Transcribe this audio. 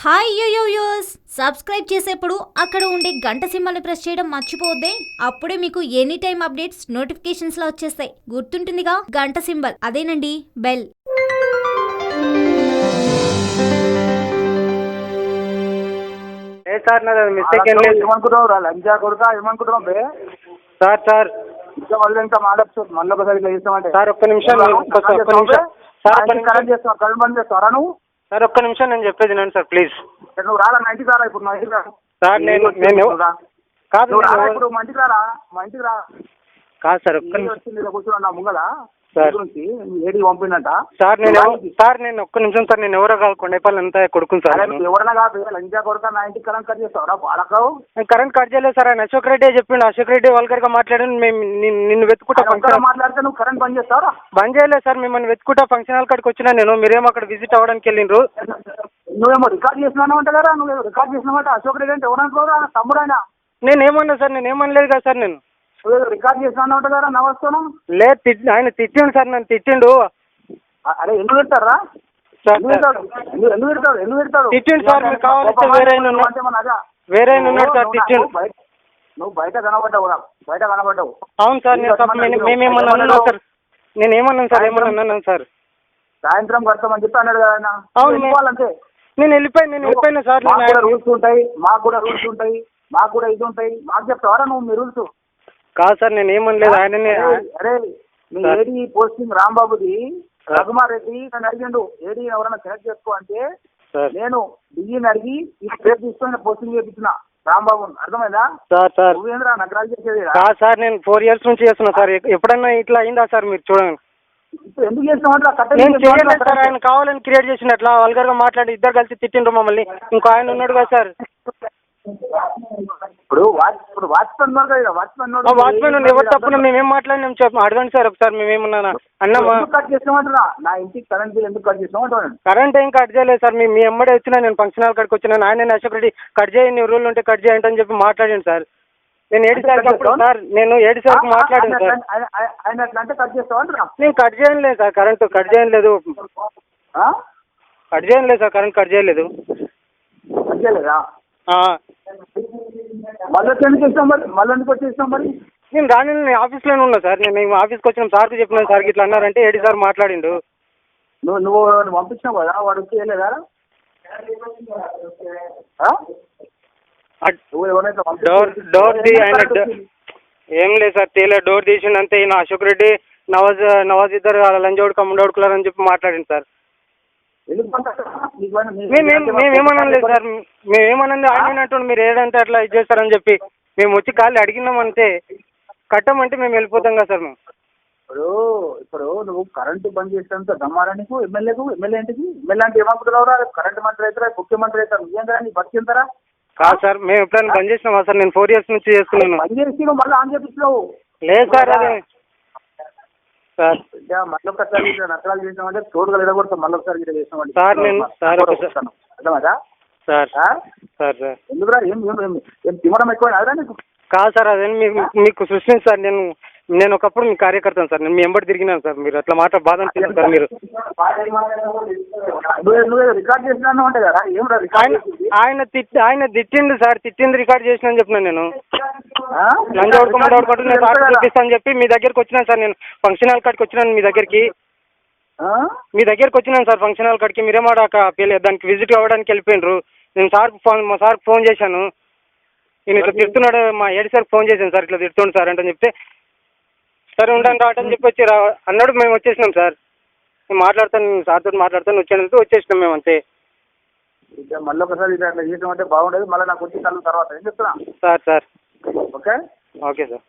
Hi యోయోయోస్, subscribe చేసేప్పుడు అక్కడ ఉండే గంట సింబల్ని ప్రెస్ చేయడం మర్చిపోవద్దే. అప్పుడే మీకు ఎనీ టైం అప్డేట్స్ నోటిఫికేషన్స్ లో వచ్చేస్తాయి. గుర్తుంటుందిగా గంట సింబల్, అదేనండి బెల్. సార్ నాది మిస్టేక్ ఏం లేదు. ఏమనుకుంటున్నావు లంచా కొడుకా, ఏమనుకుంటున్నావు బే? సార్ ఇంకా మళ్ళీ ఇంకా మాడచ్చు, మళ్ళీ ఒకసారి ఇట్లా చేస్తామంటే సార్ ఒక్క నిమిషం కరెంట్ చేస్తావు, కరెంట్ బంద్ చేస్తావరా నువ్వు? సార్ ఒక్క నిమిషం నేను చెప్పేది వినండి సార్ ప్లీజ్. నువ్వు రాలా మా ఇంటికి రారా ఇప్పుడు? మా ఇంటికి రా సార్. నేను కాదు ఇప్పుడు మా ఇంటికి రారా, మా ఇంటికి రా. కాదు సార్ ఒక్క నిమిషం వచ్చింది కూర్చున్నా ముంగల సార్ గురించి ఏడికి పంపిందంట. నేను ఒక్క నిమిషం సార్. నేను ఎవరో కాదు, కొండేపల్లి అంతా కొడుకుని సార్. ఎవరన్నా కాదు లంచా కొడుక, నా ఇంటికి కరెంట్ కట్ చేస్తావరా బాలకావు? నేను కరెంట్ కట్ చేయలేదు సార్. ఆయన అశోక్ రెడ్డి చెప్పిండు. అశోక్ రెడ్డి వల్గర్గా మాట్లాడాను. మేము నిన్ను వెతుకుంటా ఫంక్షన్ మాట్లాడితే నువ్వు కరెంట్ బంద్ చేస్తావరా? బంద్ చేయలేదు సార్. మిమ్మల్ని వెతుకుంటా ఫంక్షన్ హాల్ కాడికి వచ్చినా నేను. మీరేమో అక్కడ విజిట్ అవ్వడానికి వెళ్ళిండ్రు. నువ్వేమో రికార్డ్ చేసినావు అంటే కదా, నువ్వు రికార్డ్ చేసినావంటే అశోక్ రెడ్డి అంటే ఎవరనుకోరా? తమ్ముడు ఆయన. నేనేమన్నా సార్? నేనేమనలేదు కదా సార్. నేను రికార్డ్ చేసినా ఉంటే కదా నమస్తాను. లేదు, ఆయన తిట్టిండు సార్, నన్ను తిట్టిండు. అరే ఎందుకు పెడతారా? ఎందుకు పెడతాడు? తిట్టిండు సార్. మీరు కావాలంటే వేరే ఉన్నాడు సార్. తిట్టిండు. నువ్వు బయట కనబడ్డావు. అవును సార్. మేమేమన్నా అన్నాను సార్? నేను ఏమన్నాను సార్? ఏమన్నా సార్? సాయంత్రం కడతామని చెప్పి అన్నాడు కదా ఆయన. అవును, అంతే. నేను వెళ్ళిపోయినా సార్. రూల్స్ ఉంటాయి, మాకు కూడా రూల్స్ ఉంటాయి, మాకు కూడా ఇది ఉంటాయి. మాకు చెప్తావరా నువ్వు మీ రూల్స్? కాదు సార్, నేను ఏమనలేదు. ఆయననే. అరే మీ ఏడీ పోస్టింగ్ రాంబాబుది రఘుమారెడ్డి నన్ను అడిగిండు, ఏడీ ఎవరైనా సెలెక్ట్ చేసుకో అంటే నేను డిఈని అడిగి ఈ పేరు తీసుకొని పోస్టింగ్ చేయించిన రాంబాబు. అర్థమైందా సార్? నువ్వేంద్రా నగరాలు చేసేది? కాదు సార్, నేను 4 years నుంచి చేస్తున్నా సార్. ఎప్పుడన్నా ఇట్లా అయిందా సార్? మీరు చూడండి. ఇప్పుడు ఎందుకు చేస్తామంటే నేను చేయలేదు సార్. ఆయన కావాలని క్రియేట్ చేసిన అట్లా వల్గర్గా మాట్లాడి ఇద్దరు కలిసి తిట్టిండ్రు మమ్మల్ని. ఇంకో ఆయన ఉన్నాడు కదా సార్. ఇప్పుడు వాచ్మెన్ ఎవరు తప్పున మేమేం మాట్లాడినాం అడగండి సార్ ఒకసారి. మేమేమన్నా అన్నామా? కట్ చేసినామంటున్నా, నా ఇంటికి కరెంట్ బిల్ ఎందుకు కట్ చేసినామంటున్నాను? కరెంట్ ఏం కట్ చేయలేదు సార్. మీ ఎమ్మడే వచ్చినా నేను ఫంక్షన్ హాల్ కాడికి వచ్చినా. ఆయన అశోక్ రెడ్డి కట్ చేయండి, రూల్ ఉంటే కట్ చేయండి అని చెప్పి మాట్లాడండి సార్. నేను 7 సార్కి సార్, నేను 7 సార్కి మాట్లాడాను సార్. ఆయన అట్లా అంటే కట్ చేస్తామంటున్నా. నేను కట్ చేయలేదు సార్. కరెంట్ కట్ చేయలేదు. కట్ చేయలేదు సార్. కరెంట్ కట్ చేయలేదు. కట్ చేయలేదా? మళ్ళీ ఎందుకు ఇస్తాం మరి? మళ్ళీ ఎందుకు వచ్చేస్తాం మరి? నేను ఆఫీస్లోనే ఉన్నా సార్. నేను ఆఫీస్కి వచ్చిన సార్కి చెప్పినాను. సార్కి ఇట్లా అన్నారంటే 7 సార్ మాట్లాడిండు. నువ్వు పంపించినావు కదా, వాడు వచ్చి చేయలేదా? డోర్ తీ. ఆయన ఏం లేదు సార్, తీలే. డోర్ తీసిండు అంతే. ఈయన అశోక్ రెడ్డి నవాజ్ ఇద్దరు లంజోడు కమ్ముడోడుకులారు అని చెప్పి మాట్లాడింది సార్. మేమేమన్నా లేదు సార్. మేమేమన్నది ఆయన అంటుండే మీరు ఏదంటే అట్లా ఇది చేస్తారని చెప్పి. మేము వచ్చి ఖాళీ అడిగినాం అంతే. కట్టమంటే మేము వెళ్ళిపోతాం కదా సార్. మేము ఇప్పుడు నువ్వు కరెంటు బంద్ చేసేంత దమ్మారా నీకు? ఎమ్మెల్యే ఇంటికి ఎమ్మెల్యే అంటే ఏమనుకుంటున్నావురా? కరెంట్ మంత్రి అవుతారా, ముఖ్యమంత్రి అవుతారు, ఏం కదా నీ బతికింతారా? కాదు సార్, మేము ఎప్పుడైనా బంద్ చేసినామా సార్? నేను 4 years నుంచి చేస్తున్నాను. బంద్ చేసి మళ్ళీ ఆన్ చేపించినావు? లేదు సార్. అదే సార్, మళ్ళీ ఒకసారి నకరాలు చేసినామంటే తోడుగా ఎడగొడతాం. మళ్ళీ ఒకసారి చేసినామంటే సార్ నేను సార్ అర్థమదా సార్? సార్ ఎందుకురా? ఏం తిమ్మడం ఎక్కువ అదా నీకు? కాదు సార్, అదే మీకు సృష్టించి సార్. నేను ఒకప్పుడు మీ కార్యకర్తను సార్. నేను మీ ఎంబడి తిరిగినాను సార్. మీరు అట్లా మాట బాధ అనిపించింది సార్. మీరు రికార్డ్ చేసినా అంటే కదా, ఏం ఆయన తిట్టిండు సార్. తిట్టింది రికార్డ్ చేసిన అని చెప్పిన నేను. లంచ్ ఓడుకోమంటే నేను సార్ చూపిస్తాను చెప్పి మీ దగ్గరికి వచ్చినాను సార్. నేను ఫంక్షన్ హాల్ కాడికి వచ్చినాను మీ దగ్గరికి. వచ్చినాను సార్ ఫంక్షన్ హాల్ కాడికి. మీరేమో దానికి విజిట్ అవ్వడానికి వెళ్ళిపోయినరు. నేను మా సార్కి ఫోన్ చేశాను. నేను ఇట్లా తిడుతున్నాడు, మా 7 సార్కి ఫోన్ చేశాను సార్. ఇట్లా తిడుతుండు సార్ అంటే చెప్తే సరే ఉండండి రావటని చెప్పి వచ్చి అన్నాడు. మేము వచ్చేసినాం సార్. నేను సార్తో మాట్లాడతాను వచ్చానంటే వచ్చేసినాం మేము అంతే. మళ్ళీ ఒకసారి ఇట్లా చేయడం అంటే బాగుండదు. మళ్ళీ నాకు వచ్చి కళ్ళు తర్వాత ఏం చెప్తున్నా సార్? Okay sir.